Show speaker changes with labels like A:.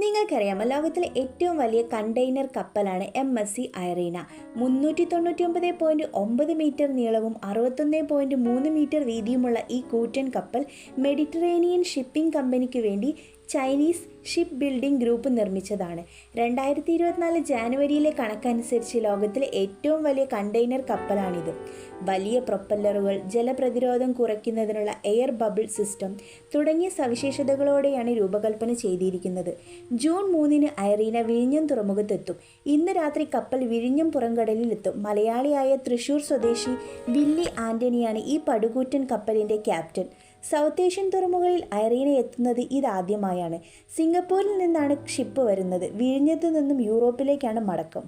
A: നിങ്ങൾക്കറിയാമോ, ലോകത്തിലെ ഏറ്റവും വലിയ കണ്ടെയ്നർ കപ്പലാണ് MSC ഐറീന. 399.9 മീറ്റർ നീളവും 61.3 മീറ്റർ വീതിയുമുള്ള ഈ കൂറ്റൻ കപ്പൽ മെഡിറ്ററേനിയൻ ഷിപ്പിംഗ് കമ്പനിക്ക് വേണ്ടി ചൈനീസ് ഷിപ്പ് ബിൽഡിംഗ് ഗ്രൂപ്പ് നിർമ്മിച്ചതാണ്. 2024 ജാനുവരിയിലെ കണക്കനുസരിച്ച് ലോകത്തിലെ ഏറ്റവും വലിയ കണ്ടെയ്നർ കപ്പലാണിത്. വലിയ പ്രൊപ്പല്ലറുകൾ, ജലപ്രതിരോധം കുറയ്ക്കുന്നതിനുള്ള എയർ ബബിൾ സിസ്റ്റം തുടങ്ങിയ സവിശേഷതകളോടെയാണ് രൂപകൽപ്പന ചെയ്തിരിക്കുന്നത്. ജൂൺ 3-ന് ഐറീന വിഴിഞ്ഞം തുറമുഖത്തെത്തും. ഇന്ന് രാത്രി കപ്പൽ വിഴിഞ്ഞം പുറംകടലിലെത്തും. മലയാളിയായ തൃശൂർ സ്വദേശി വില്ലി ആന്റണിയാണ് ഈ പടുകൂറ്റൻ കപ്പലിൻ്റെ ക്യാപ്റ്റൻ. സൗത്ത് ഏഷ്യൻ തുറമുഖങ്ങളിൽ ഐറീന എത്തുന്നത് ഇതാദ്യമായാണ്. സിംഗപ്പൂരിൽ നിന്നാണ് ഷിപ്പ് വരുന്നത്. വിഴിഞ്ഞത്തു നിന്നും യൂറോപ്പിലേക്കാണ് മടക്കം.